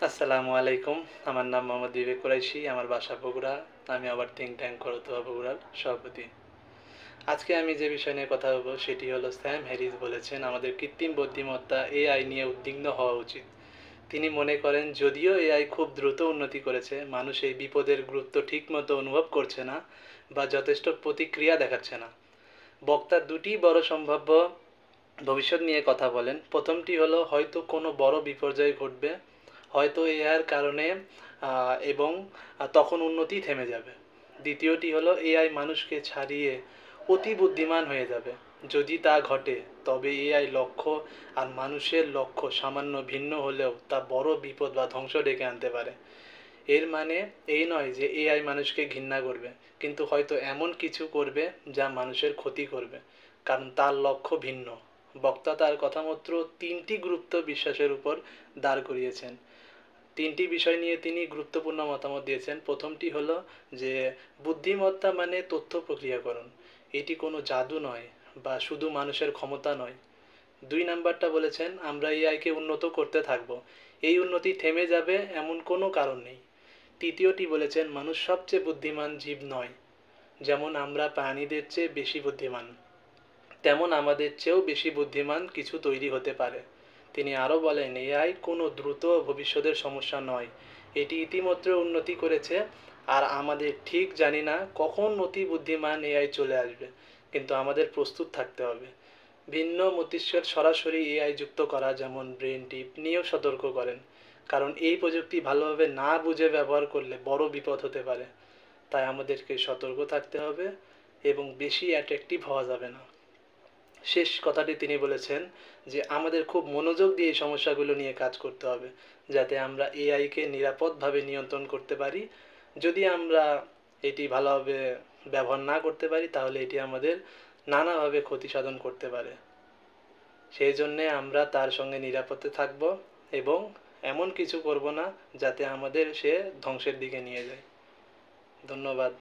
আসসালামু আলাইকুম। আমার নাম মোহাম্মদ বিবেক কুরাইশি। আমার বাসা বগুড়া। আমি আবার থিঙ্ক ট্যাঙ্ক করতোয়া বগুড়ার সভাপতি। আজকে আমি যে বিষয় নিয়ে কথা বলবো সেটি হলো স্যাম হ্যারিস বলেছেন আমাদের কৃত্রিম বুদ্ধিমত্তা এআই নিয়ে উদ্বিগ্ন হওয়া উচিত। তিনি মনে করেন যদিও এআই খুব দ্রুত উন্নতি করেছে, মানুষ এই বিপদের গুরুত্ব ঠিকমতো অনুভব করছে না বা যথেষ্ট প্রতিক্রিয়া দেখাচ্ছে না। বক্তা দুটি বড় সম্ভাব্য ভবিষ্যৎ নিয়ে কথা বলেন। প্রথমটি হলো হয়তো কোনো বড় বিপর্যয় ঘটবে, হয়তো এআইয়ের কারণে এবং তখন উন্নতি থেমে যাবে। দ্বিতীয়টি হলো এআই মানুষকে ছাড়িয়ে অতি বুদ্ধিমান হয়ে যাবে। যদি তা ঘটে তবে এআই লক্ষ্য আর মানুষের লক্ষ্য সামান্য ভিন্ন হলেও তা বড় বিপদ বা ধ্বংস ডেকে আনতে পারে। এর মানে এই নয় যে এআই মানুষকে ঘৃণা করবে, কিন্তু হয়তো এমন কিছু করবে যা মানুষের ক্ষতি করবে, কারণ তার লক্ষ্য ভিন্ন। বক্তা তার কথামাত্র তিনটি গুরুত্ব বিশ্বাসের উপর দাঁড় করিয়েছেন। তিনটি বিষয় নিয়ে তিনি গুরুত্বপূর্ণ মতামত দিয়েছেন। প্রথমটি হলো যে বুদ্ধিমত্তা মানে তথ্য প্রক্রিয়াকরণ। এটি কোনো জাদু নয় বা শুধু মানুষের ক্ষমতা নয়। দুই নাম্বারটা বলেছেন আমরা এআইকে উন্নত করতে থাকব, এই উন্নতি থেমে যাবে এমন কোনো কারণ নেই। তৃতীয়টি বলেছেন মানুষ সবচেয়ে বুদ্ধিমান জীব নয়। যেমন আমরা প্রাণীদের চেয়ে বেশি বুদ্ধিমান, তেমন আমাদের চেয়েও বেশি বুদ্ধিমান কিছু তৈরি হতে পারে। তিনি আরও বলেন এআই কোনো দ্রুত ভবিষ্যতের সমস্যা নয়, এটি ইতিমধ্যে উন্নতি করেছে আর আমাদের ঠিক জানি না কখন অতি বুদ্ধিমান এআই চলে আসবে, কিন্তু আমাদের প্রস্তুত থাকতে হবে। ভিন্ন মস্তিষ্কের সরাসরি এআই যুক্ত করা যেমন ব্রেন টিপ নিয়েও সতর্ক করেন, কারণ এই প্রযুক্তি ভালোভাবে না বুঝে ব্যবহার করলে বড় বিপদ হতে পারে। তাই আমাদেরকে সতর্ক থাকতে হবে এবং বেশি অ্যাট্রাকটিভ হওয়া যাবে না। শেষ কথাটি তিনি বলেছেন যে আমাদের খুব মনোযোগ দিয়ে এই সমস্যাগুলো নিয়ে কাজ করতে হবে, যাতে আমরা এআইকে নিরাপদভাবে নিয়ন্ত্রণ করতে পারি। যদি আমরা এটি ভালোভাবে ব্যবহার না করতে পারি তাহলে এটি আমাদের নানাভাবে ক্ষতি সাধন করতে পারে। সেই জন্যে আমরা তার সঙ্গে নিরাপদে থাকব এবং এমন কিছু করব না যাতে আমাদের সে ধ্বংসের দিকে নিয়ে যায়। ধন্যবাদ।